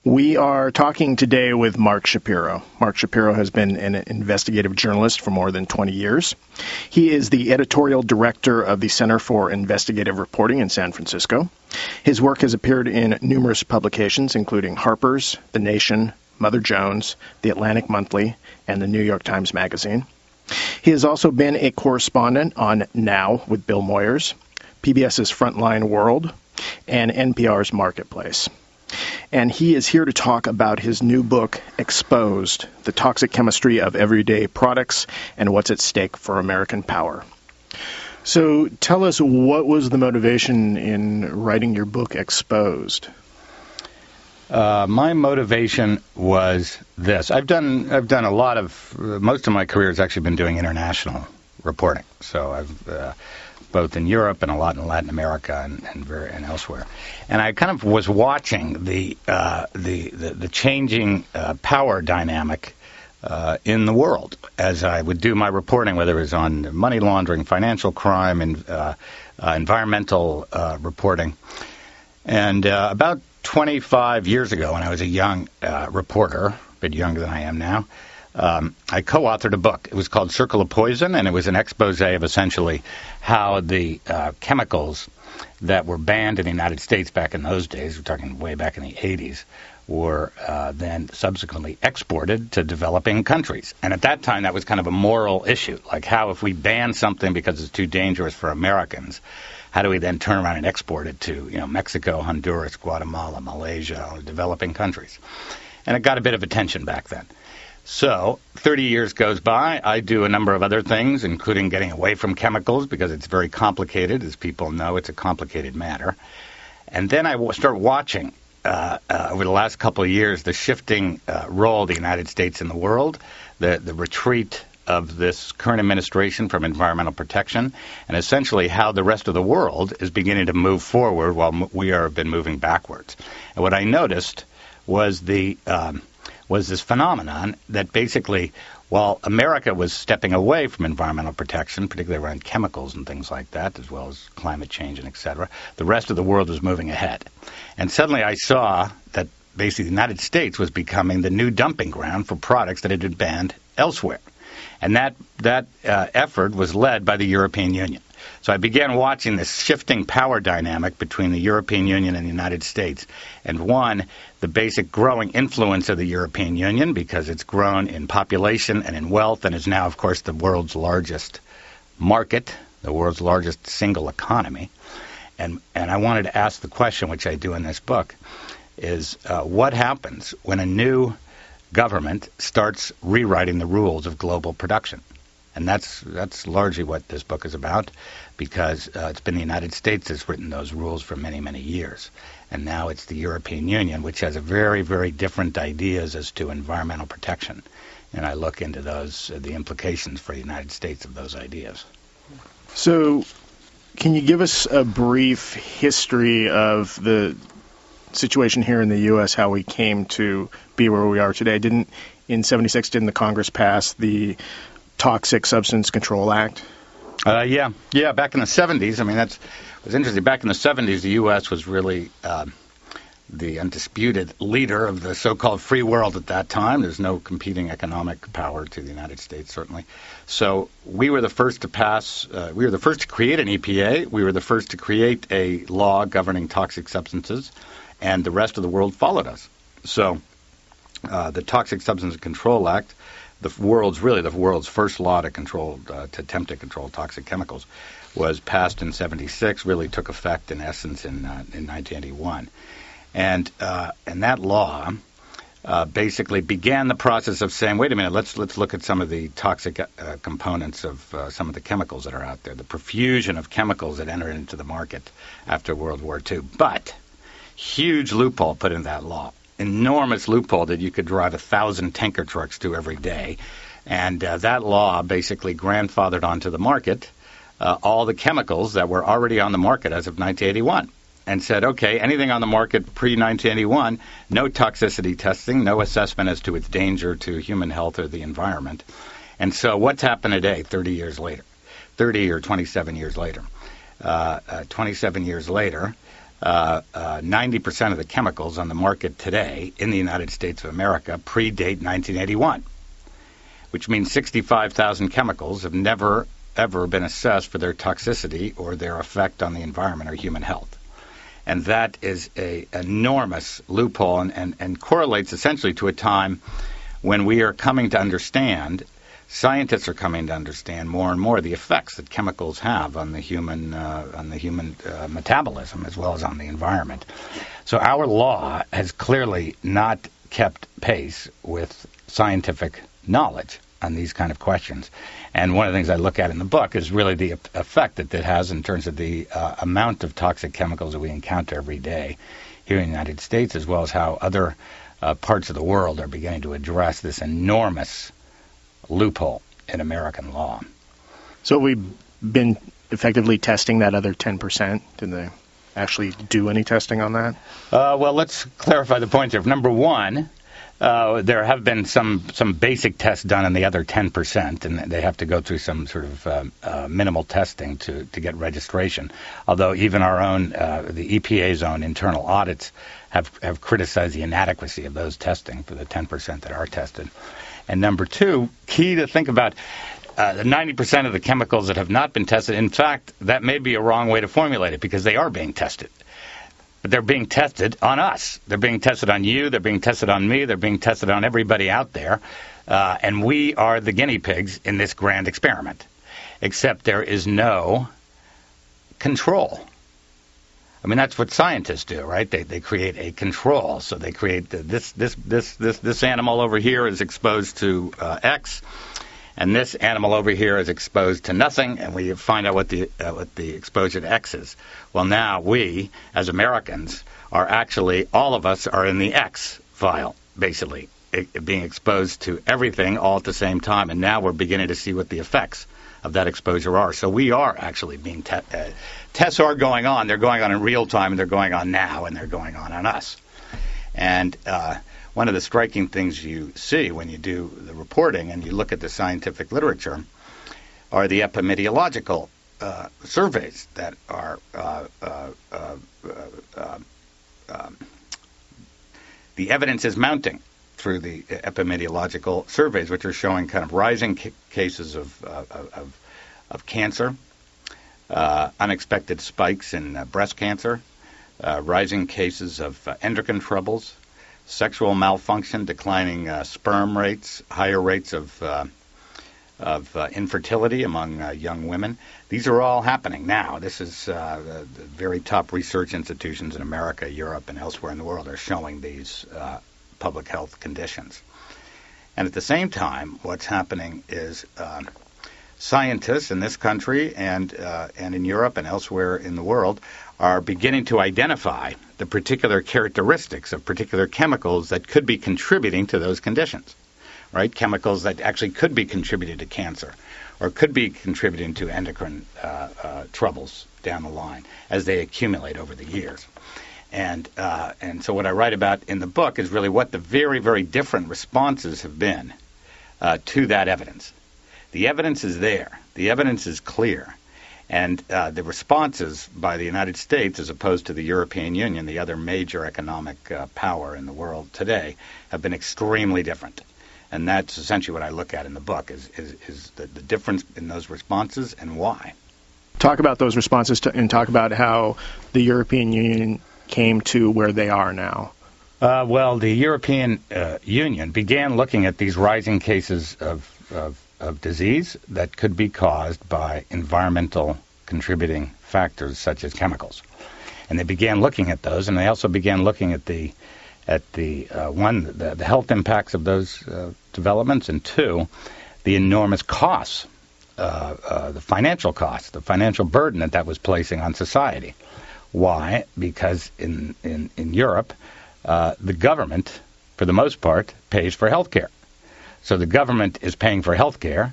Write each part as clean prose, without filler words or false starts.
We are talking today with Mark Schapiro. Mark Schapiro has been an investigative journalist for more than 20 years. He is the editorial director of the Center for Investigative Reporting in San Francisco. His work has appeared in numerous publications, including Harper's, The Nation, Mother Jones, The Atlantic Monthly, and the New York Times Magazine. He has also been a correspondent on Now with Bill Moyers, PBS's Frontline World, and NPR's Marketplace. And he is here to talk about his new book, Exposed, The Toxic Chemistry of Everyday Products and What's at Stake for American Power. So tell us, what was the motivation in writing your book, Exposed? My motivation was this. I've done a lot of, most of my career has actually been doing international reporting. So I've both in Europe and a lot in Latin America and elsewhere. And I kind of was watching the changing power dynamic in the world as I would do my reporting, whether it was on money laundering, financial crime, and environmental reporting. And about 25 years ago, when I was a young reporter, a bit younger than I am now, I co-authored a book. It was called Circle of Poison, and it was an expose of essentially how the chemicals that were banned in the United States back in those days, we're talking way back in the 80s, were then subsequently exported to developing countries. And at that time, that was kind of a moral issue, like how if we ban something because it's too dangerous for Americans, how do we then turn around and export it to, Mexico, Honduras, Guatemala, Malaysia, developing countries? And it got a bit of attention back then. So 30 years goes by. I do a number of other things, including getting away from chemicals because it's very complicated. As people know, it's a complicated matter. And then I start watching over the last couple of years the shifting role of the United States in the world, the retreat of this current administration from environmental protection, and essentially how the rest of the world is beginning to move forward while we have been moving backwards. And what I noticed was this phenomenon that basically, while America was stepping away from environmental protection, particularly around chemicals and things like that, as well as climate change and et cetera, the rest of the world was moving ahead. And suddenly I saw that basically the United States was becoming the new dumping ground for products that had been banned elsewhere. And that effort was led by the European Union. So I began watching this shifting power dynamic between the European Union and the United States. And one, the basic growing influence of the European Union, because it's grown in population and in wealth and is now, of course, the world's largest market, the world's largest single economy. And I wanted to ask the question, which I do in this book, is what happens when a new government starts rewriting the rules of global production? And that's largely what this book is about, because it's been the United States that's written those rules for many, many years. And now it's the European Union, which has a very, very different ideas as to environmental protection. And I look into those, the implications for the United States of those ideas. So can you give us a brief history of the situation here in the U.S., how we came to be where we are today? In 76, didn't the Congress pass the Toxic Substance Control Act? Yeah, back in the 70s. I mean, that was interesting. Back in the 70s, the U.S. was really the undisputed leader of the so-called free world at that time. There's no competing economic power to the United States, certainly. So we were the first to pass, we were the first to create an EPA. We were the first to create a law governing toxic substances, and the rest of the world followed us. So the Toxic Substance Control Act, the world's first law to attempt to control toxic chemicals, was passed in 76, really took effect in essence in 1981. And that law basically began the process of saying, wait a minute, let's look at some of the toxic components of some of the chemicals that are out there, the profusion of chemicals that entered into the market after World War II. But huge loophole put in that law. Enormous loophole that you could drive 1,000 tanker trucks to every day. And that law basically grandfathered onto the market all the chemicals that were already on the market as of 1981. And said, okay, anything on the market pre-1981, no toxicity testing, no assessment as to its danger to human health or the environment. And so what's happened today, 30 years later? 30 or 27 years later. 27 years later, 90% of the chemicals on the market today in the United States of America predate 1981, which means 65,000 chemicals have never, ever been assessed for their toxicity or their effect on the environment or human health. And that is an enormous loophole and correlates essentially to a time when we are coming to understand, scientists are coming to understand more and more the effects that chemicals have on the human metabolism as well as on the environment. So our law has clearly not kept pace with scientific knowledge on these kind of questions. And one of the things I look at in the book is really the effect that it has in terms of the amount of toxic chemicals that we encounter every day here in the United States, as well as how other parts of the world are beginning to address this enormous loophole in American law. So we've been effectively testing that other 10%. Did they actually do any testing on that? Well, let's clarify the point here. Number one, there have been some basic tests done on the other 10%, and they have to go through some sort of minimal testing to get registration. Although even our own, the EPA's own internal audits have criticized the inadequacy of those testing for the 10% that are tested. And number two, key to think about, the 90% of the chemicals that have not been tested, in fact, that may be a wrong way to formulate it because they are being tested. But they're being tested on us. They're being tested on you. They're being tested on me. They're being tested on everybody out there. And we are the guinea pigs in this grand experiment. Except there is no control. I mean, that's what scientists do, right? They create a control. So they create this animal over here is exposed to X, and this animal over here is exposed to nothing, and we find out what the exposure to X is. Well, now we, as Americans, are actually, all of us are in the X file, basically, being exposed to everything all at the same time, and now we're beginning to see what the effects of that exposure are. So we are actually being tests are going on. They're going on in real time, and they're going on now, and they're going on us. And one of the striking things you see when you do the reporting and you look at the scientific literature are the epidemiological surveys that are the evidence is mounting through the epidemiological surveys, which are showing kind of rising cases of cancer, unexpected spikes in breast cancer, rising cases of endocrine troubles, sexual malfunction, declining sperm rates, higher rates of infertility among young women. These are all happening now. This is the very top research institutions in America, Europe, and elsewhere in the world are showing these public health conditions. And at the same time, what's happening is scientists in this country and in Europe and elsewhere in the world are beginning to identify the particular characteristics of particular chemicals that could be contributing to those conditions, right? Chemicals that actually could be contributing to cancer or could be contributing to endocrine troubles down the line as they accumulate over the years. And so what I write about in the book is really what the very, very different responses have been to that evidence. The evidence is there. The evidence is clear. And the responses by the United States, as opposed to the European Union, the other major economic power in the world today, have been extremely different. And that's essentially what I look at in the book, is the difference in those responses and why. Talk about those responses and talk about how the European Union came to where they are now. Well, the European Union began looking at these rising cases of disease that could be caused by environmental contributing factors such as chemicals. And they began looking at those, and they also began looking at the health impacts of those developments, and two, the enormous costs, the financial costs, the financial burden that was placing on society. Why? Because in Europe, the government, for the most part, pays for health care. So the government is paying for health care.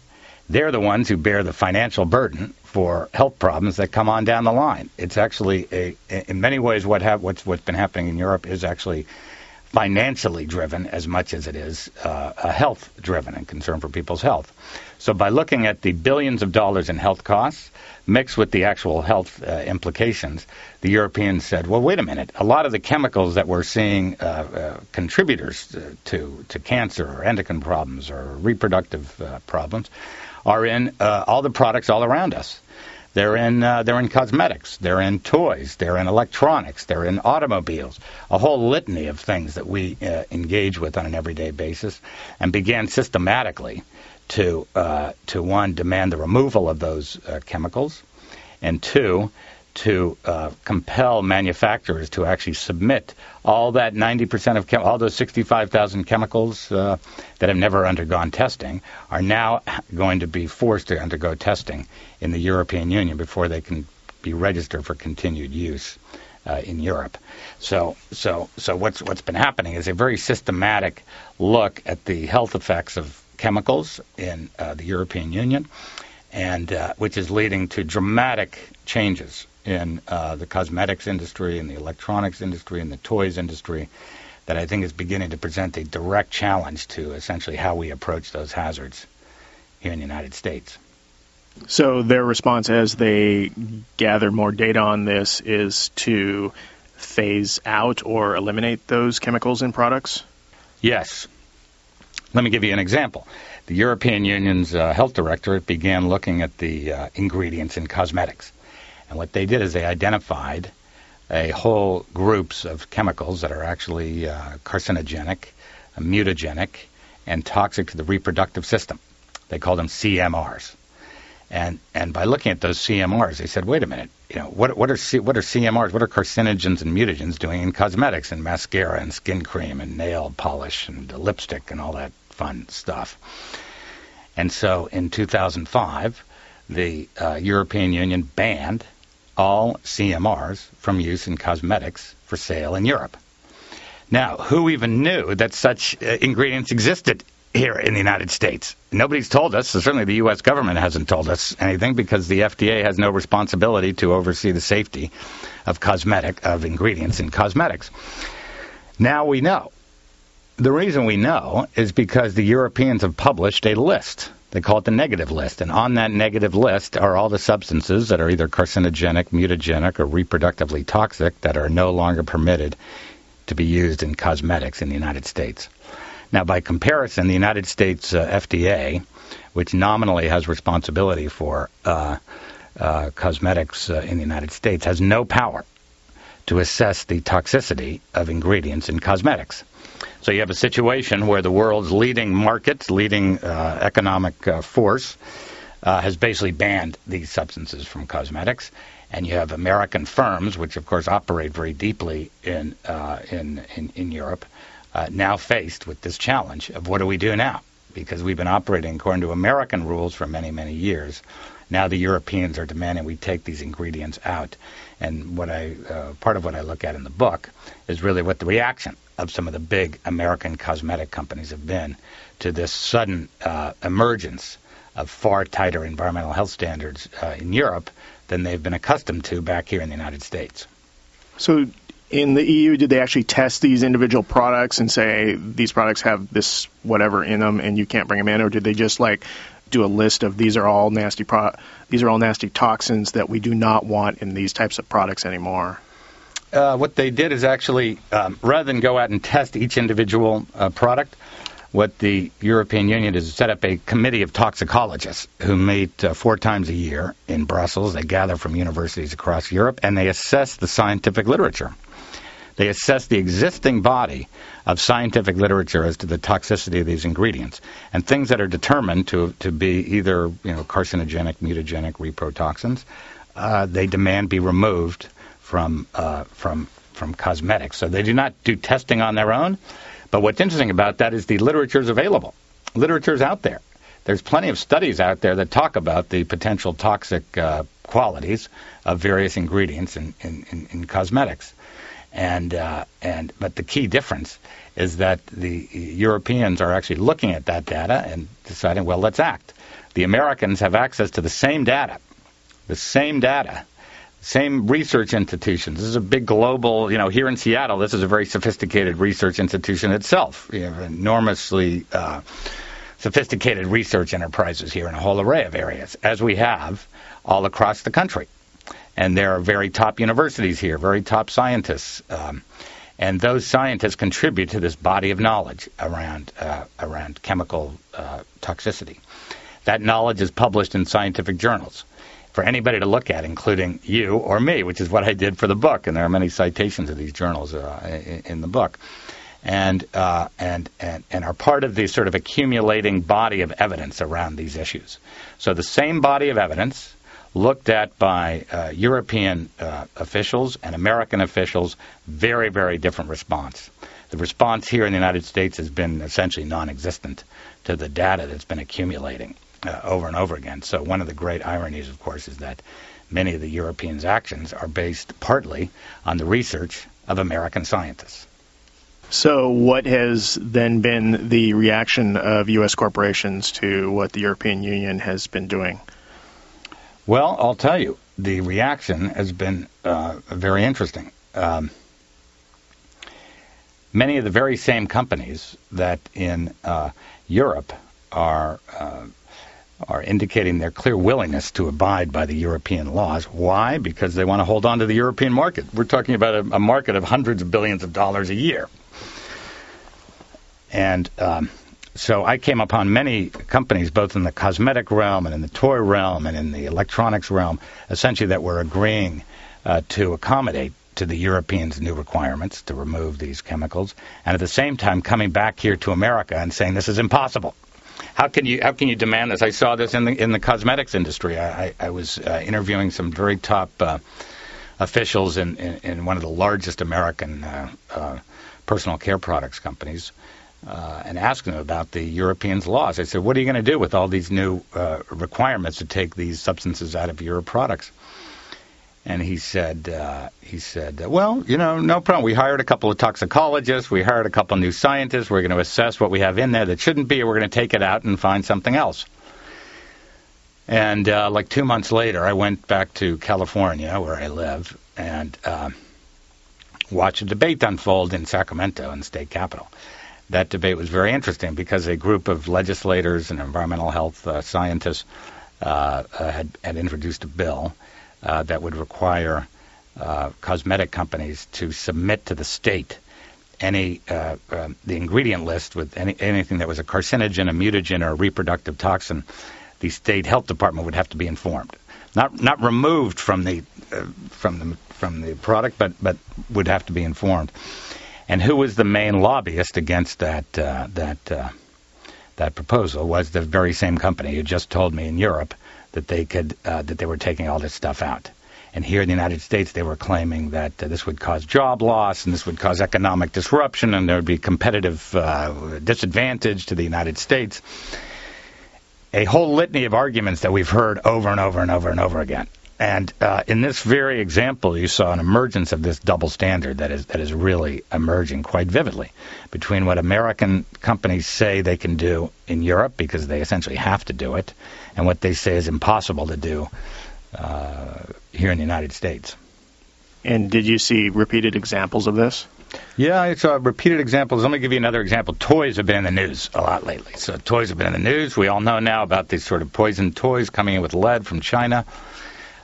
They're the ones who bear the financial burden for health problems that come on down the line. It's actually, in many ways, what's been happening in Europe is actually financially driven as much as it is health driven and concern for people's health. So by looking at the billions of dollars in health costs mixed with the actual health implications, the Europeans said, well, wait a minute, a lot of the chemicals that we're seeing contributors to cancer or endocrine problems or reproductive problems are in all the products all around us. They're in cosmetics, they're in toys, they're in electronics, they're in automobiles, a whole litany of things that we engage with on an everyday basis, and began systematically to one, demand the removal of those chemicals, and two, to compel manufacturers to actually submit all that 90% of all those 65,000 chemicals that have never undergone testing are now going to be forced to undergo testing in the European Union before they can be registered for continued use in Europe. So what's been happening is a very systematic look at the health effects of chemicals in the European Union, and which is leading to dramatic changes in the cosmetics industry, in the electronics industry, in the toys industry, that I think is beginning to present a direct challenge to essentially how we approach those hazards here in the United States. So their response as they gather more data on this is to phase out or eliminate those chemicals in products? Yes. Let me give you an example. The European Union's health directorate began looking at the ingredients in cosmetics. And what they did is they identified a whole groups of chemicals that are actually carcinogenic, mutagenic, and toxic to the reproductive system. They call them CMRs. And by looking at those CMRs, they said, wait a minute, what are CMRs? What are carcinogens and mutagens doing in cosmetics and mascara and skin cream and nail polish and lipstick and all that fun stuff? And so in 2005, the European Union banned all CMRs from use in cosmetics for sale in Europe. Now, who even knew that such ingredients existed here in the United States? Nobody's told us. So certainly the U.S. government hasn't told us anything, because the FDA has no responsibility to oversee the safety of ingredients in cosmetics. Now we know. The reason we know is because the Europeans have published a list. They call it the negative list. And on that negative list are all the substances that are either carcinogenic, mutagenic, or reproductively toxic that are no longer permitted to be used in cosmetics in the United States. Now, by comparison, the United States FDA, which nominally has responsibility for cosmetics in the United States, has no power to assess the toxicity of ingredients in cosmetics. So you have a situation where the world's leading markets, leading economic force, has basically banned these substances from cosmetics, and you have American firms, which of course operate very deeply in Europe, now faced with this challenge of what do we do now? Because we've been operating according to American rules for many, many years. Now the Europeans are demanding we take these ingredients out. And part of what I look at in the book is really what the reaction of some of the big American cosmetic companies have been to this sudden emergence of far tighter environmental health standards in Europe than they've been accustomed to back here in the United States. So in the EU, did they actually test these individual products and say these products have this whatever in them and you can't bring them in, or did they just do a list of these are all nasty toxins that we do not want in these types of products anymore? What they did is actually, rather than go out and test each individual product, what the European Union is set up a committee of toxicologists who meet 4 times a year in Brussels. They gather from universities across Europe, and they assess the scientific literature. They assess the existing body of scientific literature as to the toxicity of these ingredients, and things that are determined to be either carcinogenic, mutagenic, reprotoxins, they demand be removed from cosmetics. So they do not do testing on their own. But what's interesting about that is the literature is available. Literature's out there. There's plenty of studies out there that talk about the potential toxic qualities of various ingredients in cosmetics. But the key difference is that the Europeans are actually looking at that data and deciding, well, let's act. The Americans have access to the same data, Same research institutions. This is a big global, here in Seattle, this is a very sophisticated research institution itself. You have enormously sophisticated research enterprises here in a whole array of areas, as we have all across the country. And there are very top universities here, very top scientists. And those scientists contribute to this body of knowledge around chemical toxicity. That knowledge is published in scientific journals for anybody to look at, including you or me, which is what I did for the book. And there are many citations of these journals in the book, and are part of the sort of accumulating body of evidence around these issues. So the same body of evidence looked at by European officials and American officials, very, very different response. The response here in the United States has been essentially non-existent to the data that's been accumulating over and over again. So one of the great ironies, of course, is that many of the Europeans' actions are based partly on the research of American scientists. So what has then been the reaction of U.S. corporations to what the European Union has been doing? Well, I'll tell you, the reaction has been very interesting. Many of the very same companies that in Europe are indicating their clear willingness to abide by the European laws. Why? Because they want to hold on to the European market. We're talking about a market of hundreds of billions of dollars a year. And so I came upon many companies, both in the cosmetic realm and in the toy realm and in the electronics realm, essentially that were agreeing to accommodate to the Europeans' new requirements to remove these chemicals, and at the same time coming back here to America and saying this is impossible. How can you demand this? I saw this in the cosmetics industry. I was interviewing some very top officials in one of the largest American personal care products companies, and asking them about the Europeans' laws. I said, what are you going to do with all these new requirements to take these substances out of your products? And he said, well, no problem. We hired a couple of toxicologists. We hired a couple of new scientists. We're going to assess what we have in there that shouldn't be. We're going to take it out and find something else. And like 2 months later, I went back to California, where I live, and watched a debate unfold in Sacramento, in the state capital. That debate was very interesting because a group of legislators and environmental health scientists had introduced a bill that would require cosmetic companies to submit to the state the ingredient list with anything that was a carcinogen, a mutagen, or a reproductive toxin. The state health department would have to be informed, not removed from the product, but would have to be informed. And who was the main lobbyist against that proposal was the very same company who just told me in Europe that they were taking all this stuff out. And here in the United States, they were claiming that this would cause job loss and this would cause economic disruption and there would be competitive disadvantage to the United States. A whole litany of arguments that we've heard over and over and over and over again. And in this very example, you saw an emergence of this double standard that is really emerging quite vividly between what American companies say they can do in Europe, because they essentially have to do it, and what they say is impossible to do here in the United States. And did you see repeated examples of this? Yeah, I saw repeated examples. Let me give you another example. Toys have been in the news a lot lately. So toys have been in the news. We all know now about these sort of poisoned toys coming in with lead from China.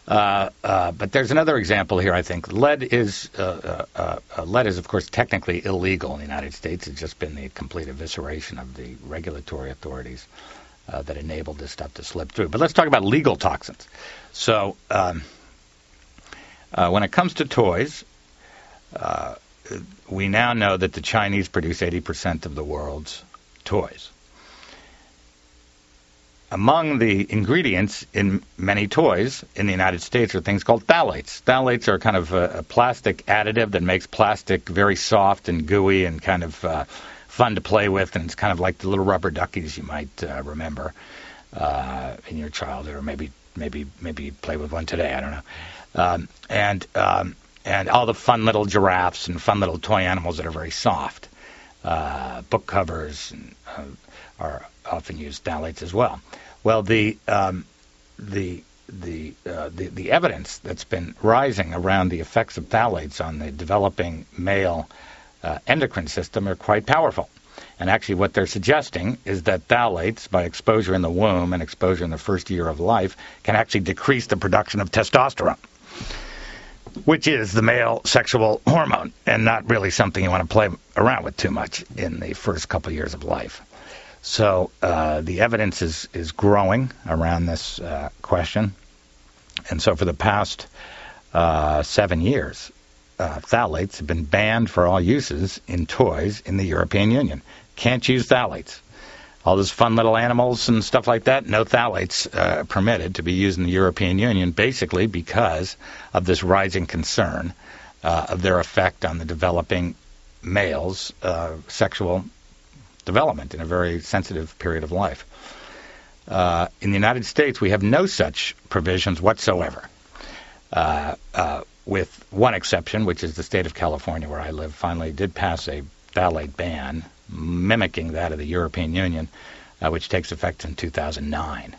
But there's another example here, I think. Lead is, of course, technically illegal in the United States. It's just been the complete evisceration of the regulatory authorities that enabled this stuff to slip through. But let's talk about legal toxins. So when it comes to toys, we now know that the Chinese produce 80% of the world's toys. Among the ingredients in many toys in the United States are things called phthalates. Phthalates are kind of a plastic additive that makes plastic very soft and gooey and kind of fun to play with, and it's kind of like the little rubber duckies you might remember in your childhood, or maybe play with one today. I don't know. And all the fun little giraffes and fun little toy animals that are very soft. Book covers are often use phthalates as well. Well, the the evidence that's been rising around the effects of phthalates on the developing male endocrine system are quite powerful. And actually what they're suggesting is that phthalates, by exposure in the womb and exposure in the first year of life, can actually decrease the production of testosterone, which is the male sexual hormone, and not really something you want to play around with too much in the first couple of years of life. So the evidence is growing around this question. And so for the past 7 years, phthalates have been banned for all uses in toys in the European Union. Can't use phthalates. All those fun little animals and stuff like that, no phthalates permitted to be used in the European Union, basically because of this rising concern of their effect on the developing male's sexual development in a very sensitive period of life. In the United States, we have no such provisions whatsoever, with one exception, which is the state of California, where I live, finally did pass a phthalate ban, mimicking that of the European Union, which takes effect in 2009,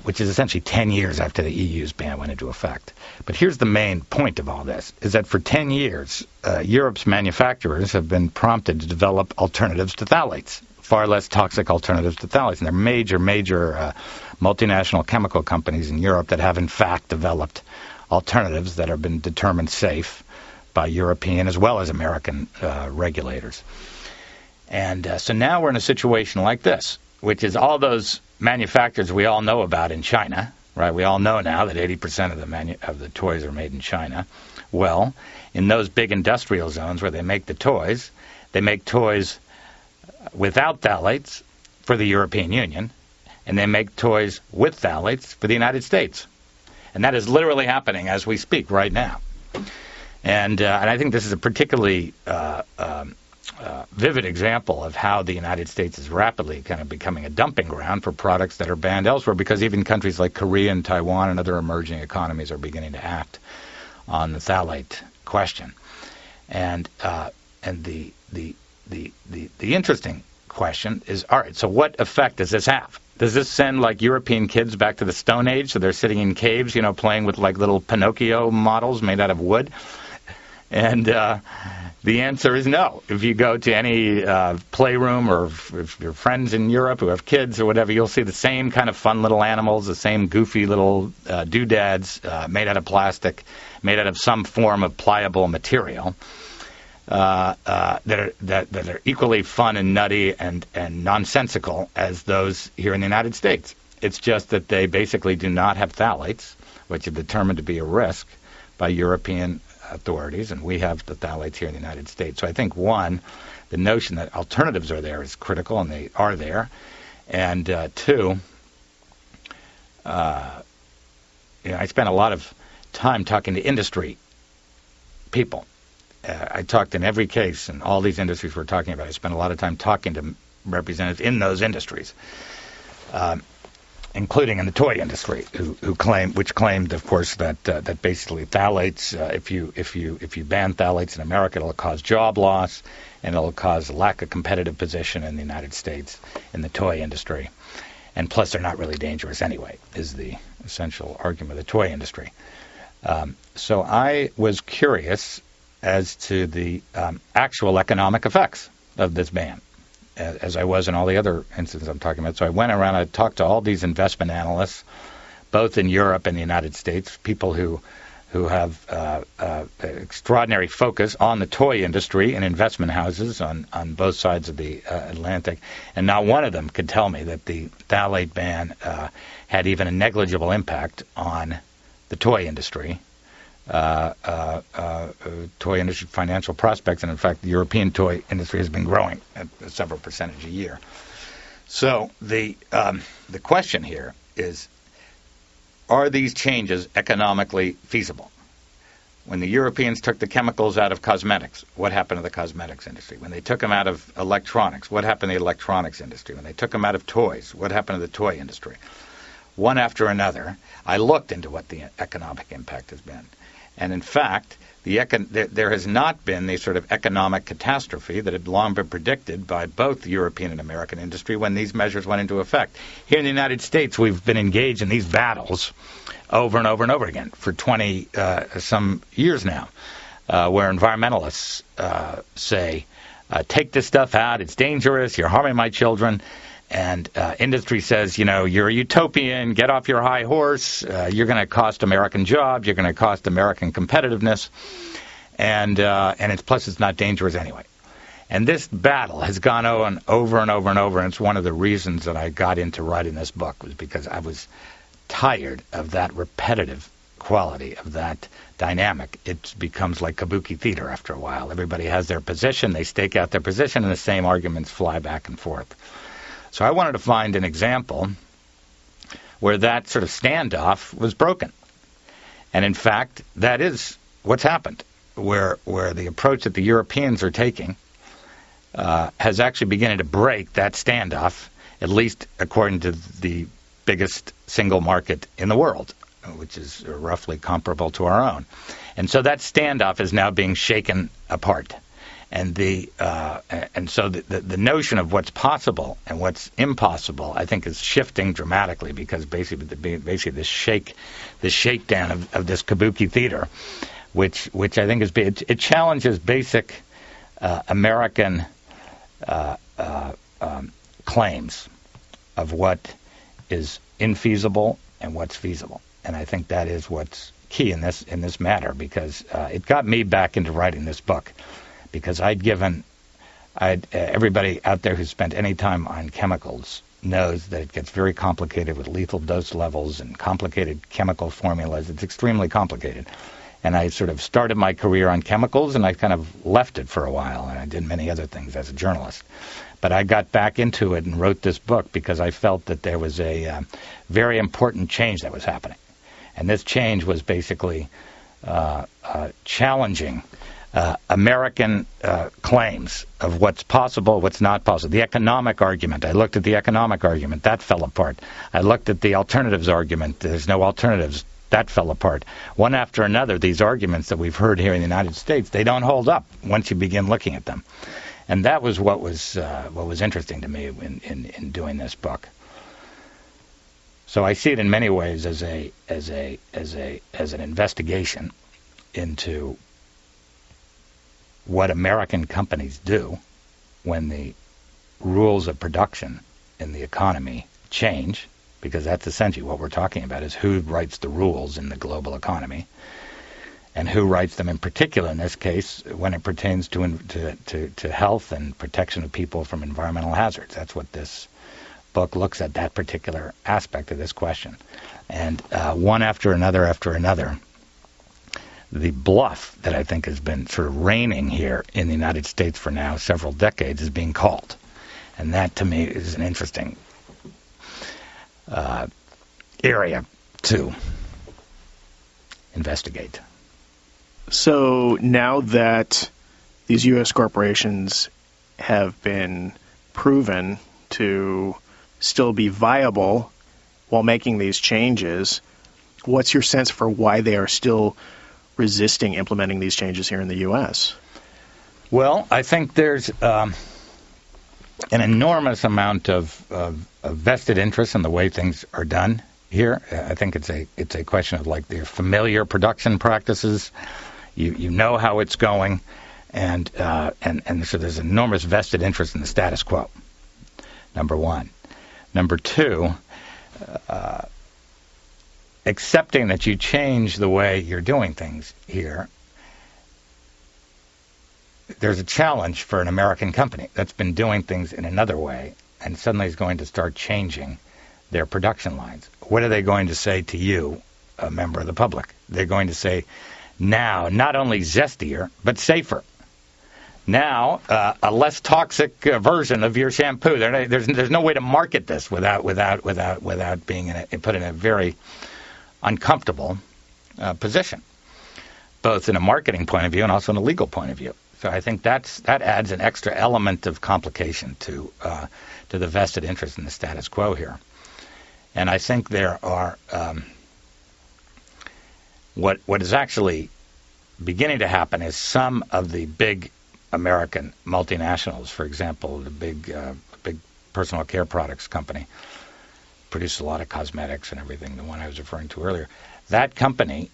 which is essentially 10 years after the EU's ban went into effect. But here's the main point of all this, is that for 10 years, Europe's manufacturers have been prompted to develop alternatives to phthalates, far less toxic alternatives to phthalates. And there are major multinational chemical companies in Europe that have, in fact, developed alternatives that have been determined safe by European as well as American regulators. And so now we're in a situation like this, which is all those manufacturers we all know about in China, right? We all know now that 80% of the toys are made in China. Well, in those big industrial zones where they make toys without phthalates for the European Union, and they make toys with phthalates for the United States. And that is literally happening as we speak right now. And I think this is a particularly vivid example of how the United States is rapidly kind of becoming a dumping ground for products that are banned elsewhere, because even countries like Korea and Taiwan and other emerging economies are beginning to act on the phthalate question. And the interesting question is, all right, so what effect does this have? Does this send, like, European kids back to the Stone Age, so they're sitting in caves, playing with, like, little Pinocchio models made out of wood? And the answer is no. If you go to any playroom, or if your friends in Europe who have kids or whatever, you'll see the same kind of fun little animals, the same goofy little doodads made out of plastic, made out of some form of pliable material. That are equally fun and nutty and nonsensical as those here in the United States. It's just that they basically do not have phthalates, which are determined to be a risk by European authorities, and we have the phthalates here in the United States. So I think, one, the notion that alternatives are there is critical, and they are there. And two, I spent a lot of time talking to industry people. I talked in every case in all these industries we're talking about. I spent a lot of time talking to representatives in those industries, including in the toy industry, which claimed, of course, that basically phthalates, if you ban phthalates in America, it'll cause job loss and it'll cause a lack of competitive position in the United States in the toy industry. And plus, they're not really dangerous anyway, is the essential argument of the toy industry. So I was curious as to the actual economic effects of this ban, as I was in all the other instances I'm talking about. So I went around, I talked to all these investment analysts, both in Europe and the United States, people who have extraordinary focus on the toy industry and investment houses on both sides of the Atlantic, and not one of them could tell me that the phthalate ban had even a negligible impact on the toy industry. Toy industry financial prospects, and in fact, the European toy industry has been growing at several percentage a year. So the question here is, are these changes economically feasible? When the Europeans took the chemicals out of cosmetics, what happened to the cosmetics industry? When they took them out of electronics, what happened to the electronics industry? When they took them out of toys, what happened to the toy industry? One after another, I looked into what the economic impact has been. And in fact, there has not been the sort of economic catastrophe that had long been predicted by both European and American industry when these measures went into effect. Here in the United States, we've been engaged in these battles over and over and over again for 20 some years now, where environmentalists say, take this stuff out, it's dangerous, you're harming my children. And industry says, you're a utopian, get off your high horse, you're going to cost American jobs, you're going to cost American competitiveness, and it's not dangerous anyway. And this battle has gone on over and over and over, and it's one of the reasons that I got into writing this book, was because I was tired of that repetitive quality of that dynamic. It becomes like kabuki theater after a while. Everybody has their position, they stake out their position, and the same arguments fly back and forth. So I wanted to find an example where that sort of standoff was broken. And in fact, that is what's happened, where the approach that the Europeans are taking has actually begun to break that standoff, at least according to the biggest single market in the world, which is roughly comparable to our own. And so that standoff is now being shaken apart. And so the notion of what's possible and what's impossible, I think, is shifting dramatically, because basically this shakedown of this kabuki theater, which I think it challenges basic American claims of what is infeasible and what's feasible. And I think that is what's key in this matter, because it got me back into writing this book. Because everybody out there who's spent any time on chemicals knows that it gets very complicated with lethal dose levels and complicated chemical formulas. It's extremely complicated. And I sort of started my career on chemicals, and I kind of left it for a while, and I did many other things as a journalist. But I got back into it and wrote this book because I felt that there was a very important change that was happening. And this change was basically challenging American claims of what's possible, what's not possible. The economic argument, I looked at the economic argument, that fell apart. I looked at the alternatives argument, there's no alternatives, that fell apart. One after another, these arguments that we've heard here in the United States, they don't hold up once you begin looking at them. And that was what was interesting to me in doing this book. So I see it in many ways as an investigation into what American companies do when the rules of production in the economy change, because that's essentially what we're talking about, is who writes the rules in the global economy, and who writes them in particular in this case when it pertains to health and protection of people from environmental hazards. That's what this book looks at, that particular aspect of this question. And one after another, the bluff that I think has been sort of reigning here in the United States for now several decades is being called. And that, to me, is an interesting area to investigate. So now that these U.S. corporations have been proven to still be viable while making these changes, what's your sense for why they are still resisting implementing these changes here in the U.S.? Well, I think there's an enormous amount of vested interest in the way things are done here. I think it's a question of like their familiar production practices. You know how it's going, and so there's enormous vested interest in the status quo. Number one. Number two, accepting that you change the way you're doing things here, there's a challenge for an American company that's been doing things in another way and suddenly is going to start changing their production lines. What are they going to say to you, a member of the public? They're going to say, now, not only zestier, but safer. Now, a less toxic version of your shampoo. There's no way to market this without being put in a very uncomfortable position, both in a marketing point of view and also in a legal point of view. So I think that adds an extra element of complication to the vested interest in the status quo here. And I think there are what is actually beginning to happen is some of the big American multinationals, for example, the big personal care products company, produces a lot of cosmetics and everything, the one I was referring to earlier. That company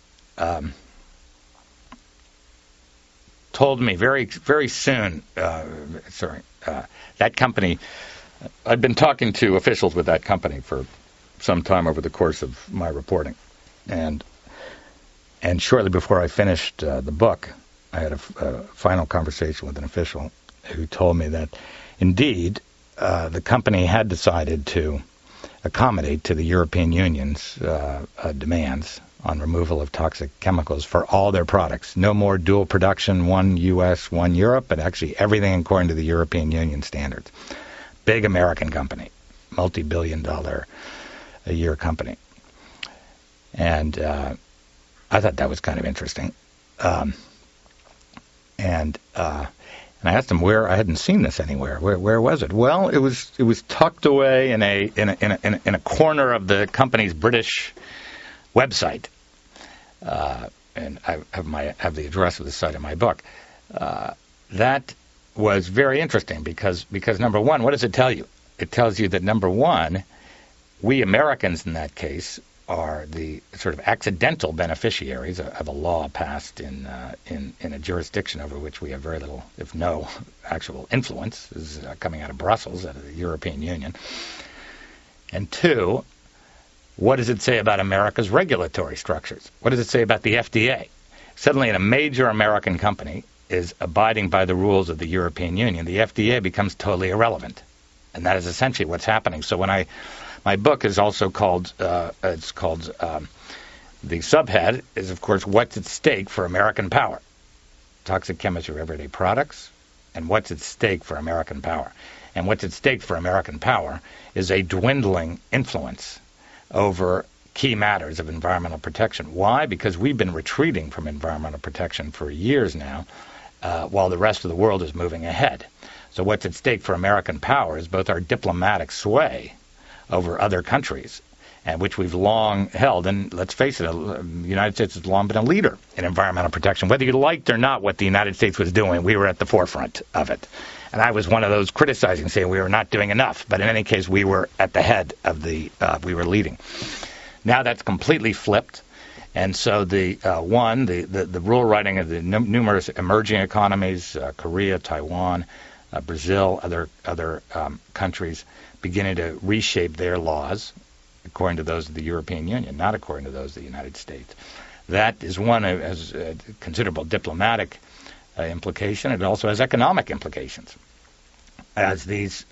told me very, very soon, that company, I'd been talking to officials with that company for some time over the course of my reporting. And shortly before I finished the book, I had a final conversation with an official who told me that, indeed, the company had decided to accommodate to the European Union's demands on removal of toxic chemicals for all their products. No more dual production, one U.S., one Europe, but actually everything according to the European Union standards. Big American company, multi-billion-dollar a year company. And I thought that was kind of interesting. And I asked him where. I hadn't seen this anywhere. Where was it? Well, it was tucked away in a corner of the company's British website. And I have the address of the site in my book. That was very interesting because number one, what does it tell you? It tells you that number one, we Americans in that case are the sort of accidental beneficiaries of a law passed in a jurisdiction over which we have very little, if no, actual influence. This is coming out of Brussels, out of the European Union. And two, what does it say about America's regulatory structures? What does it say about the FDA? Suddenly, a major American company is abiding by the rules of the European Union. The FDA becomes totally irrelevant. And that is essentially what's happening. So my book is also called, the subhead is, of course, what's at stake for American power. Toxic chemistry of everyday products, and what's at stake for American power. And what's at stake for American power is a dwindling influence over key matters of environmental protection. Why? Because we've been retreating from environmental protection for years now, while the rest of the world is moving ahead. So what's at stake for American power is both our diplomatic sway over other countries, and which we've long held. And let's face it, the United States has long been a leader in environmental protection. Whether you liked or not what the United States was doing, we were at the forefront of it. And I was one of those criticizing, saying we were not doing enough. But in any case, we were at the head of we were leading. Now that's completely flipped. And so the rule writing of the numerous emerging economies, Korea, Taiwan, Brazil, other countries, beginning to reshape their laws according to those of the European Union, not according to those of the United States. That is one that has a considerable diplomatic implication. It also has economic implications. As these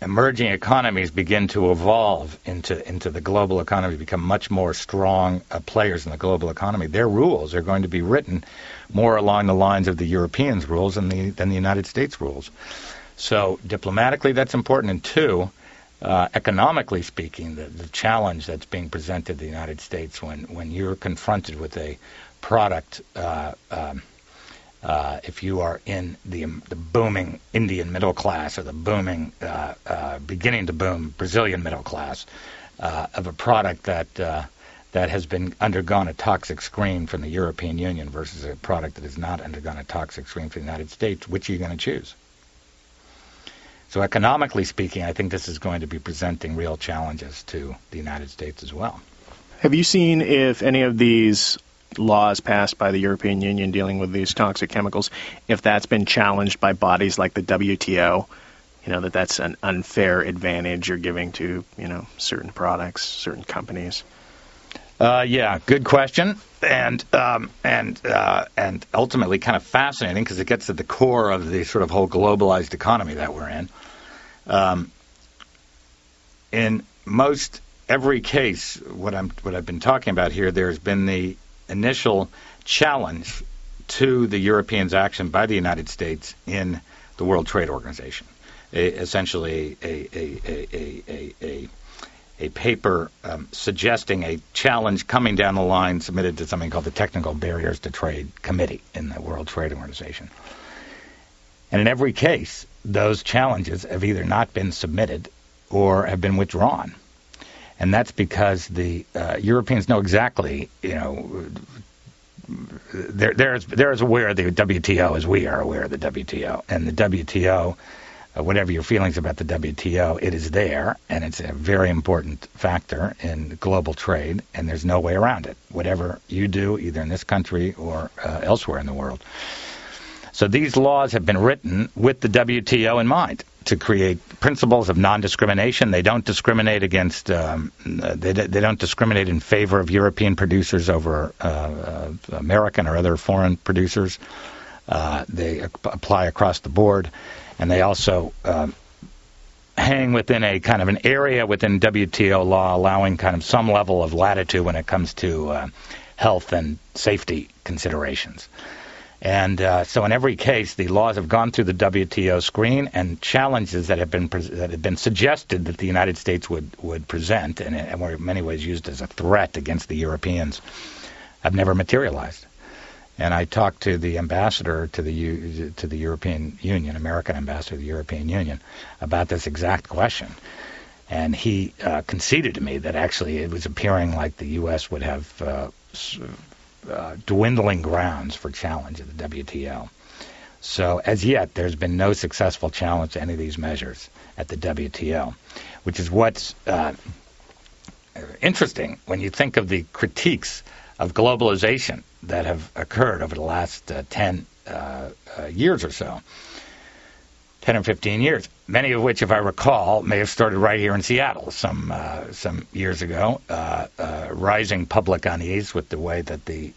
emerging economies begin to evolve into the global economy, become much more strong players in the global economy, their rules are going to be written more along the lines of the Europeans' rules than the United States rules. So diplomatically, that's important. And two, economically speaking, the challenge that's being presented to the United States when you're confronted with a product, if you are in the booming Indian middle class or the booming, beginning to boom Brazilian middle class, of a product that has been undergone a toxic screen from the European Union versus a product that has not undergone a toxic screen from the United States, which are you going to choose? So economically speaking, I think this is going to be presenting real challenges to the United States as well. Have you seen if any of these laws passed by the European Union dealing with these toxic chemicals, if that's been challenged by bodies like the WTO, that's an unfair advantage you're giving to, certain products, certain companies? Yeah, good question, and ultimately kind of fascinating because it gets at the core of the sort of whole globalized economy that we're in. In most every case, what I've been talking about here, there's been the initial challenge to the Europeans' action by the United States in the World Trade Organization, essentially a paper suggesting a challenge coming down the line submitted to something called the Technical Barriers to Trade Committee in the World Trade Organization. And in every case, those challenges have either not been submitted or have been withdrawn. And that's because the Europeans know exactly, they're as aware of the WTO as we are aware of the WTO. And the WTO, whatever your feelings about the WTO, it is there, and it's a very important factor in global trade, and there's no way around it, whatever you do, either in this country or elsewhere in the world. So these laws have been written with the WTO in mind to create principles of non-discrimination. They don't discriminate against, they don't discriminate in favor of European producers over American or other foreign producers. They apply across the board, and they also hang within a kind of an area within WTO law, allowing kind of some level of latitude when it comes to health and safety considerations. And so in every case, the laws have gone through the WTO screen, and challenges that have been suggested that the United States would present, and were in many ways used as a threat against the Europeans, have never materialized. And I talked to the ambassador to the European Union, American ambassador to the European Union, about this exact question. And he conceded to me that actually it was appearing like the U.S. would have dwindling grounds for challenge of the WTO. So as yet, there's been no successful challenge to any of these measures at the WTO, which is what's interesting when you think of the critiques of globalization that have occurred over the last 10 years or so, 10 or 15 years, many of which, if I recall, may have started right here in Seattle some years ago, rising public unease with the way that the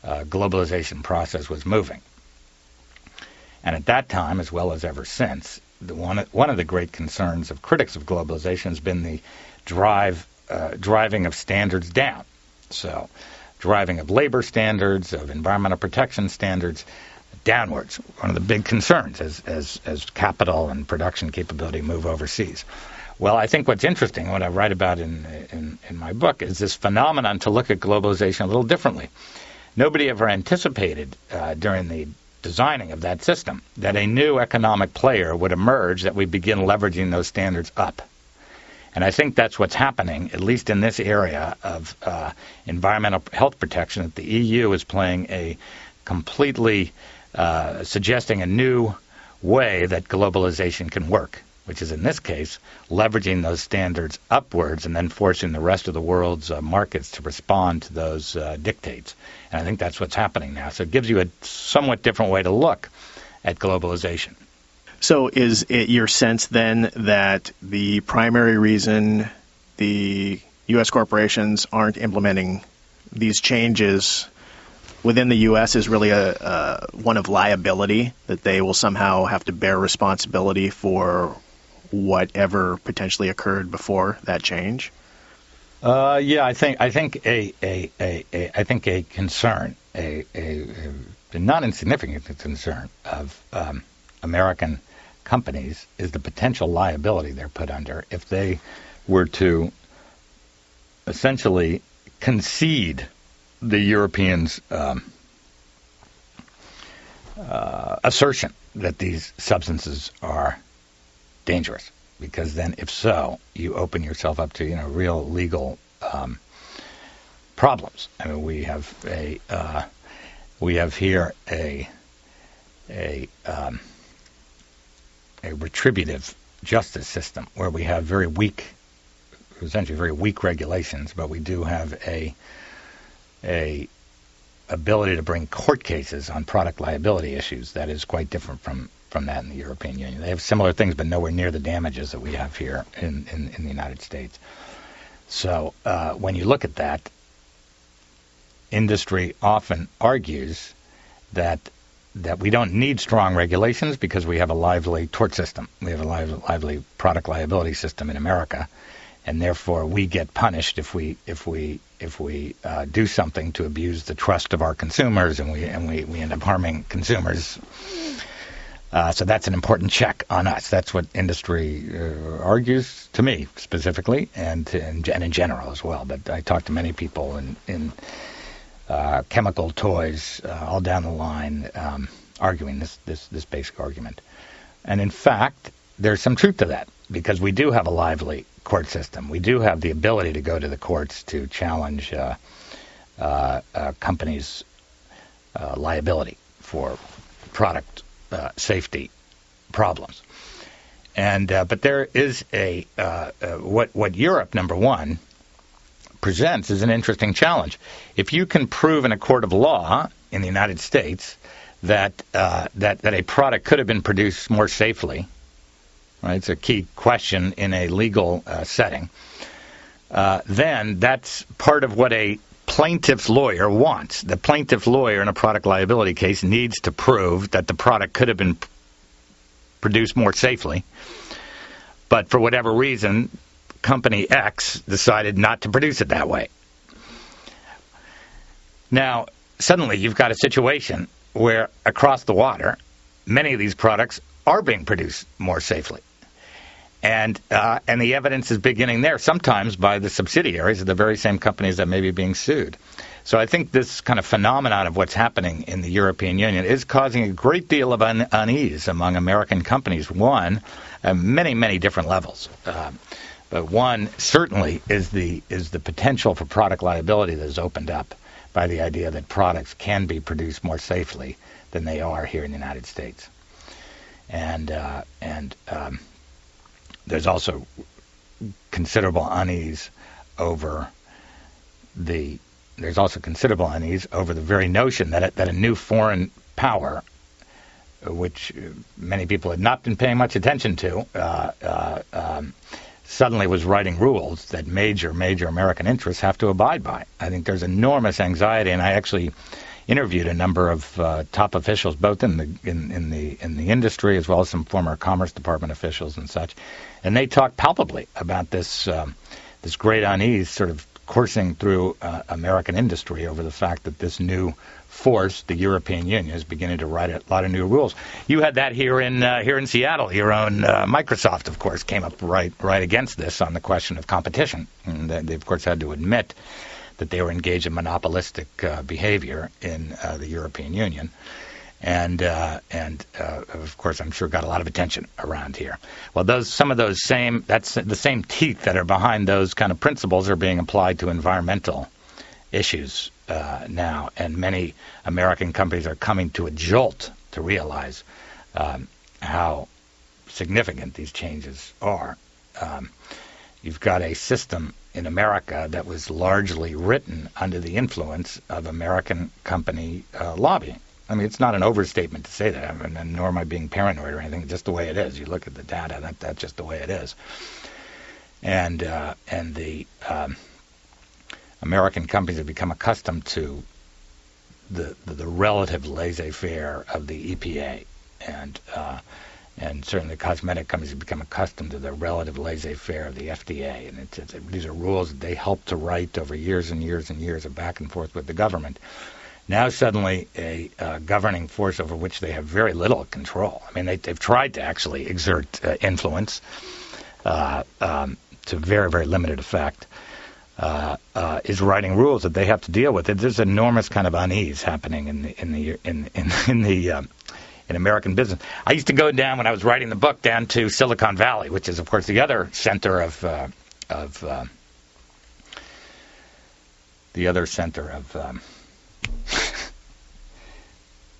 globalization process was moving. And at that time, as well as ever since, one of the great concerns of critics of globalization has been the driving of standards down. So driving of labor standards, of environmental protection standards, downwards, one of the big concerns as capital and production capability move overseas. Well, I think what's interesting, what I write about in my book, is this phenomenon to look at globalization a little differently. Nobody ever anticipated during the designing of that system that a new economic player would emerge that would begin leveraging those standards up. And I think that's what's happening, at least in this area of environmental health protection, that the EU is playing a completely suggesting a new way that globalization can work, which is in this case leveraging those standards upwards and then forcing the rest of the world's markets to respond to those dictates. And I think that's what's happening now. So it gives you a somewhat different way to look at globalization. So is it your sense then that the primary reason the U.S. corporations aren't implementing these changes within the U.S. is really one of liability, that they will somehow have to bear responsibility for whatever potentially occurred before that change? Yeah, I think a concern, a not insignificant concern of American companies is the potential liability they're put under if they were to essentially concede the Europeans' assertion that these substances are dangerous, because then, if so, you open yourself up to real legal problems. I mean, we have here a retributive justice system where we have essentially very weak regulations, but we do have a ability to bring court cases on product liability issues that is quite different from that in the European Union. They have similar things, but nowhere near the damages that we have here in the United States. So when you look at that, industry often argues that we don't need strong regulations because we have a lively tort system. We have a lively product liability system in America, and therefore we get punished if we do something to abuse the trust of our consumers, and we end up harming consumers. So that's an important check on us. That's what industry argues to me specifically, and in general as well. But I talk to many people in chemical toys all down the line arguing this basic argument. And in fact, there's some truth to that, because we do have a lively court system. We do have the ability to go to the courts to challenge companies' liability for product safety problems. And but there is what Europe, number one, presents is an interesting challenge. If you can prove in a court of law in the United States that a product could have been produced more safely, right? It's a key question in a legal setting. Then that's part of what a plaintiff's lawyer wants. The plaintiff's lawyer in a product liability case needs to prove that the product could have been produced more safely, but for whatever reason, company X decided not to produce it that way. Now, suddenly you've got a situation where across the water, many of these products are being produced more safely. And the evidence is beginning there, sometimes by the subsidiaries of the very same companies that may be being sued. So I think this kind of phenomenon of what's happening in the European Union is causing a great deal of unease among American companies. One, at many, many different levels. But one certainly is the potential for product liability that is opened up by the idea that products can be produced more safely than they are here in the United States. And there's also considerable unease over the very notion that a new foreign power, which many people had not been paying much attention to, suddenly was writing rules that major American interests have to abide by. I think there's enormous anxiety, and I actually interviewed a number of top officials, both in the industry as well as some former Commerce Department officials and such, and they talked palpably about this great unease sort of coursing through American industry over the fact that this new force, the European Union, is beginning to write a lot of new rules. You had that here in Seattle. Your own Microsoft, of course, came up right against this on the question of competition, and they of course had to admit that they were engaged in monopolistic behavior in the European Union, and of course I'm sure got a lot of attention around here. Well, that's the same teeth that are behind those kind of principles are being applied to environmental issues now, and many American companies are coming to a jolt to realize how significant these changes are. You've got a system in America that was largely written under the influence of American company lobbying. I mean, it's not an overstatement to say that, and nor am I being paranoid or anything. It's just the way it is. You look at the data, that's just the way it is. And the American companies have become accustomed to the relative laissez-faire of the EPA, and certainly cosmetic companies have become accustomed to the relative laissez-faire of the FDA. And these are rules that they helped to write over years and years and years of back and forth with the government. Now suddenly a governing force over which they have very little control. I mean, they've tried to actually exert influence to very, very limited effect. Is writing rules that they have to deal with. There's enormous kind of unease happening in American business. I used to go down, when I was writing the book, down to Silicon Valley, which is of course the other center of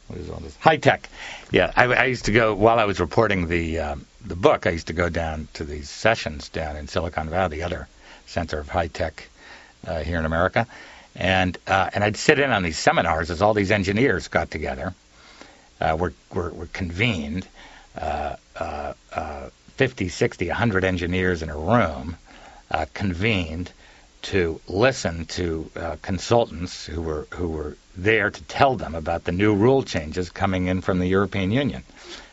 what is all this? High tech. Yeah, I used to go, while I was reporting the book, I used to go down to these sessions down in Silicon Valley, the other center of high tech here in America, and I'd sit in on these seminars as all these engineers got together, were convened, 50, 60, 100 engineers in a room, convened to listen to consultants who were there to tell them about the new rule changes coming in from the European Union,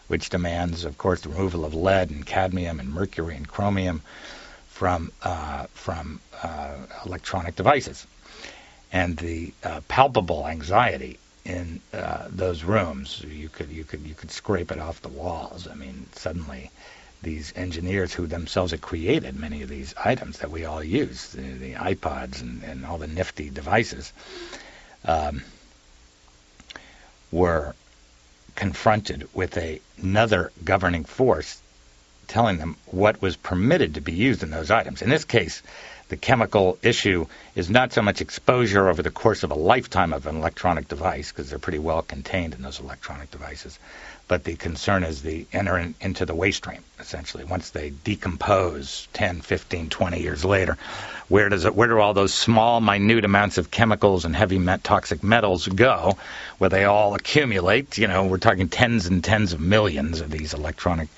which demands, of course, the removal of lead and cadmium and mercury and chromium from electronic devices. And the palpable anxiety in those rooms, you could scrape it off the walls. I mean, suddenly these engineers who themselves had created many of these items that we all use, the iPods and all the nifty devices, were confronted with another governing force telling them what was permitted to be used in those items. In this case, the chemical issue is not so much exposure over the course of a lifetime of an electronic device, because they're pretty well contained in those electronic devices, but the concern is the enter into the waste stream, essentially. Once they decompose 10, 15, 20 years later, where do all those small, minute amounts of chemicals and heavy toxic metals go, where they all accumulate? We're talking tens and tens of millions of these electronic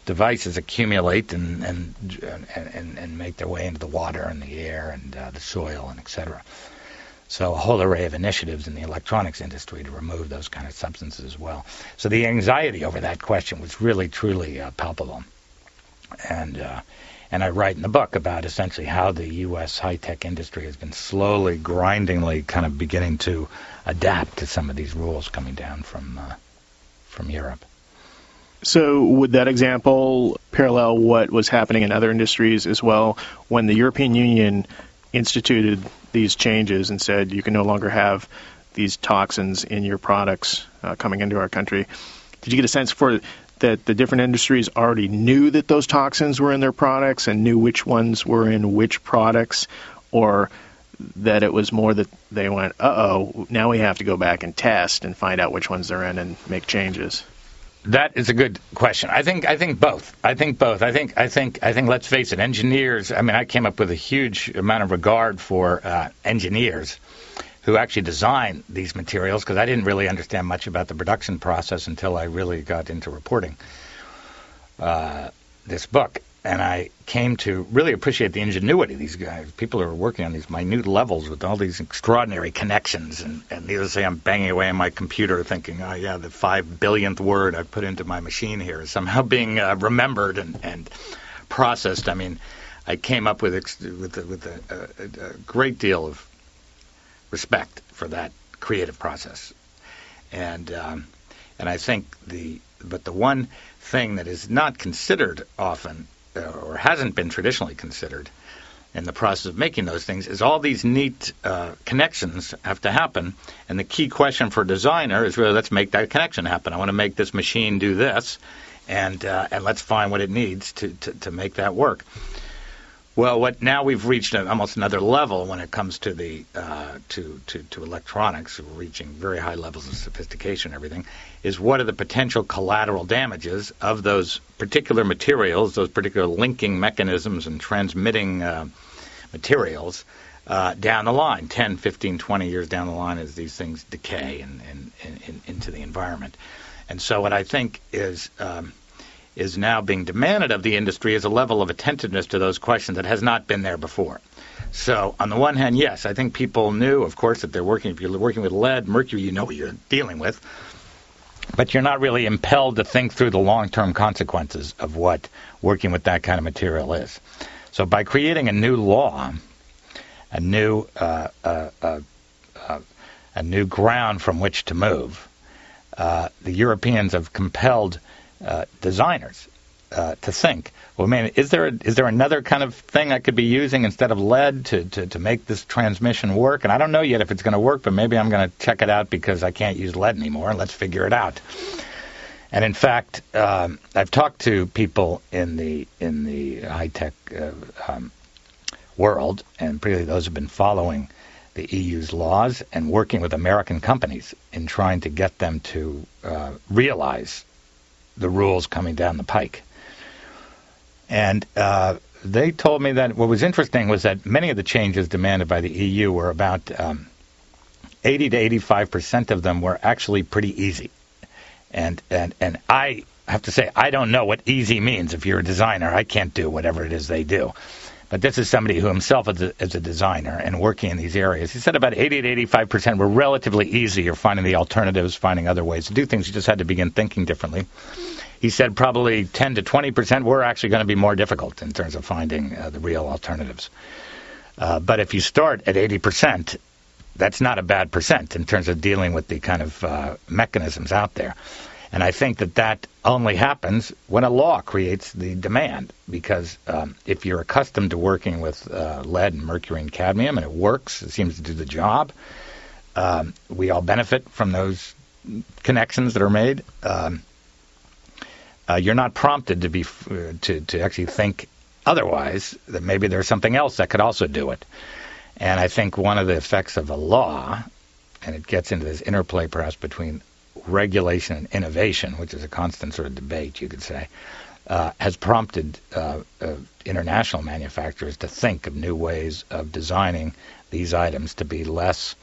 devices accumulate and make their way into the water and the air and the soil and et cetera. So a whole array of initiatives in the electronics industry to remove those kind of substances as well. So the anxiety over that question was really, truly palpable. And I write in the book about essentially how the U.S. high-tech industry has been slowly, grindingly kind of beginning to adapt to some of these rules coming down from Europe. So would that example parallel what was happening in other industries as well? When the European Union instituted these changes and said you can no longer have these toxins in your products coming into our country, did you get a sense for that the different industries already knew that those toxins were in their products and knew which ones were in which products, or that it was more that they went, uh-oh, now we have to go back and test and find out which ones they're in and make changes? That is a good question. I think both. I think let's face it, engineers, I came up with a huge amount of regard for engineers who actually design these materials, because I didn't really understand much about the production process until I really got into reporting this book. And I came to really appreciate the ingenuity of these guys. People are working on these minute levels with all these extraordinary connections. And needless to say, I'm banging away on my computer thinking, oh, yeah, the 5 billionth word I put into my machine here is somehow being remembered and processed. I came up with a great deal of respect for that creative process. And I think the one thing that is not considered often, or hasn't been traditionally considered in the process of making those things, is all these neat connections have to happen. And the key question for a designer is really, let's make that connection happen. I want to make this machine do this, and let's find what it needs to make that work. Well, now we've reached almost another level when it comes to the to electronics. We're reaching very high levels of sophistication and everything. Is what are the potential collateral damages of those particular materials, those particular linking mechanisms and transmitting materials down the line, 10, 15, 20 years down the line as these things decay and into the environment. And so what I think is now being demanded of the industry is a level of attentiveness to those questions that has not been there before. So on the one hand, yes, I think people knew, of course, that if you're working with lead, mercury, you know what you're dealing with. But you're not really impelled to think through the long-term consequences of what working with that kind of material is. So by creating a new law, a new ground from which to move, the Europeans have compelled designers to think, well, man, is there another kind of thing I could be using instead of lead to make this transmission work? And I don't know yet if it's going to work, but maybe I'm going to check it out because I can't use lead anymore, and let's figure it out. And in fact, I've talked to people in the high-tech world, and particularly those who've been following the EU's laws and working with American companies in trying to get them to realize the rules coming down the pike. And they told me that what was interesting was that many of the changes demanded by the EU were about 80 to 85% of them were actually pretty easy. And I have to say, I don't know what easy means. If you're a designer, I can't do whatever it is they do. But this is somebody who himself is a designer and working in these areas. He said about 80 to 85% were relatively easy, or finding the alternatives, finding other ways to do things. You just had to begin thinking differently. He said probably 10 to 20% were actually going to be more difficult in terms of finding the real alternatives. But if you start at 80%, that's not a bad percent in terms of dealing with the kind of mechanisms out there. And I think that only happens when a law creates the demand, because if you're accustomed to working with lead and mercury and cadmium and it works, it seems to do the job, we all benefit from those connections that are made. you're not prompted to actually think otherwise, that maybe there's something else that could also do it. And I think one of the effects of a law, and it gets into this interplay perhaps between regulation and innovation, which is a constant sort of debate, you could say, has prompted international manufacturers to think of new ways of designing these items to be less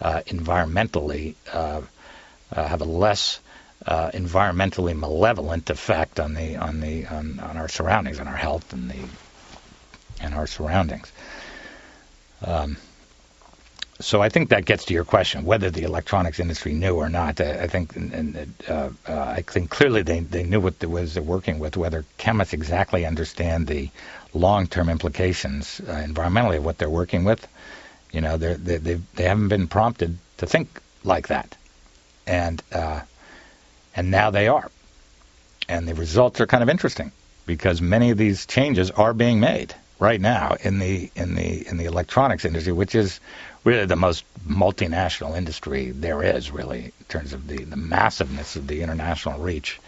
environmentally, have a less environmentally malevolent effect on our surroundings, on our health and our surroundings. So I think that gets to your question, whether the electronics industry knew or not. I think clearly they knew what it was they're working with. Whether chemists exactly understand the long-term implications environmentally of what they're working with, they haven't been prompted to think like that, and now they are, and the results are kind of interesting because many of these changes are being made right now in the electronics industry, which is really the most multinational industry there is, really, in terms of the massiveness of the international reach.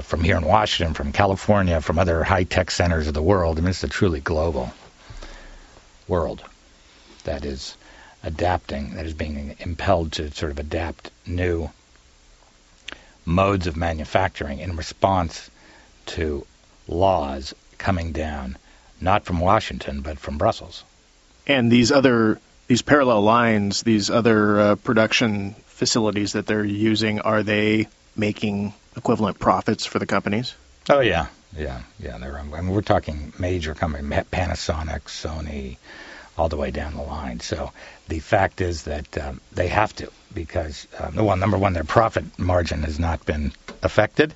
From here in Washington, from California, from other high-tech centers of the world. I mean, it's a truly global world that is adapting, that is being impelled to sort of adapt new modes of manufacturing in response to laws coming down, not from Washington, but from Brussels. And these parallel lines, these other production facilities that they're using, are they making equivalent profits for the companies? Oh, yeah. We're talking major companies, Panasonic, Sony, all the way down the line. So the fact is that they have to, because, number one, their profit margin has not been affected.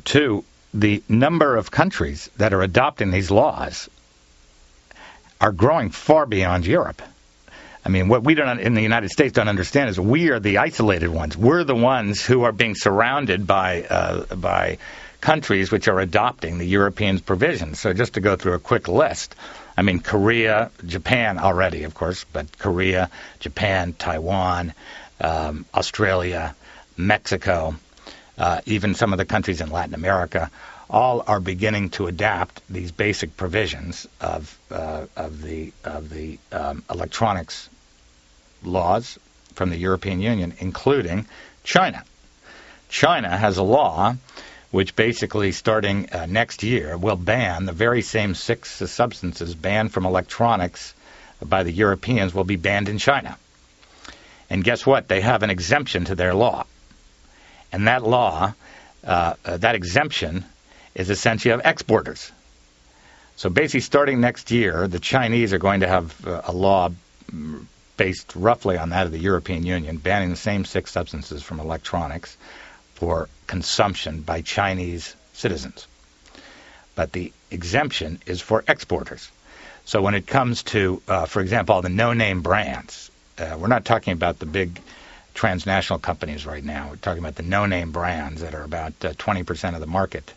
Two, the number of countries that are adopting these laws are growing far beyond Europe. I mean, what we don't in the United States don't understand is we are the isolated ones. We're the ones who are being surrounded by countries which are adopting the Europeans' provisions. So just to go through a quick list, I mean, Korea, Japan already, of course, but Korea, Japan, Taiwan, Australia, Mexico, even some of the countries in Latin America, all are beginning to adapt these basic provisions of the electronics laws from the European Union, including China. China has a law which basically, starting next year, will ban the very same 6 substances banned from electronics by the Europeans will be banned in China. And guess what? They have an exemption to their law. And that law, that exemption, is essentially of exporters. So basically, starting next year, the Chinese are going to have a law based roughly on that of the European Union, banning the same 6 substances from electronics for consumption by Chinese citizens. But the exemption is for exporters. So when it comes to, for example, all the no-name brands, we're not talking about the big transnational companies right now. We're talking about the no-name brands that are about 20% of the market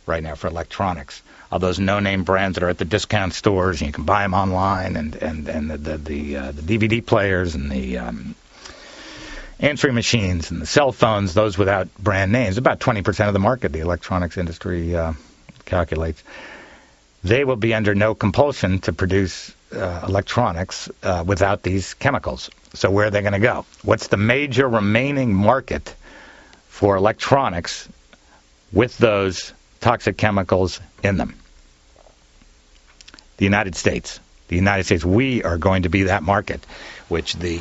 right now for electronics. All those no-name brands that are at the discount stores, and you can buy them online, and the DVD players and the answering machines and the cell phones, those without brand names, about 20% of the market, the electronics industry calculates. They will be under no compulsion to produce electronics without these chemicals. So where are they going to go? What's the major remaining market for electronics with those toxic chemicals in them? The United States. The United States. We are going to be that market, which the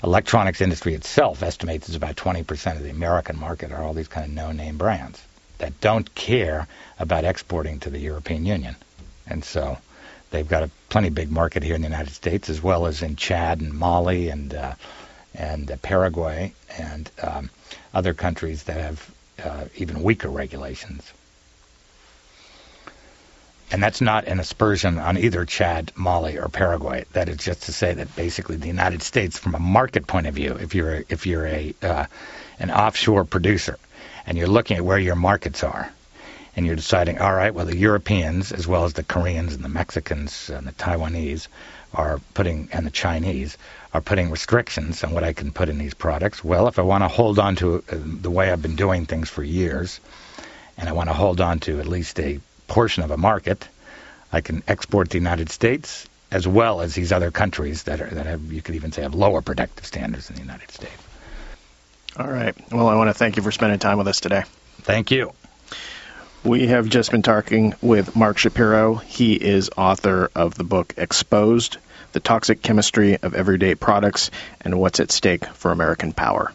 electronics industry itself estimates is about 20% of the American market are all these kind of no-name brands that don't care about exporting to the European Union. And so they've got a plenty big market here in the United States, as well as in Chad and Mali and Paraguay and other countries that have even weaker regulations. And that's not an aspersion on either Chad, Mali, or Paraguay. That is just to say that basically the United States, from a market point of view, if you're an offshore producer and you're looking at where your markets are, and you're deciding, all right, well, the Europeans, as well as the Koreans and the Mexicans and the Taiwanese and the Chinese are putting restrictions on what I can put in these products. Well, if I want to hold on to the way I've been doing things for years, and I want to hold on to at least a portion of a market, I can export to the United States as well as these other countries that have, you could even say, have lower protective standards than the United States. All right. Well, I want to thank you for spending time with us today. Thank you. We have just been talking with Mark Schapiro. He is author of the book Exposed: The Toxic Chemistry of Everyday Products and What's at Stake for American Power.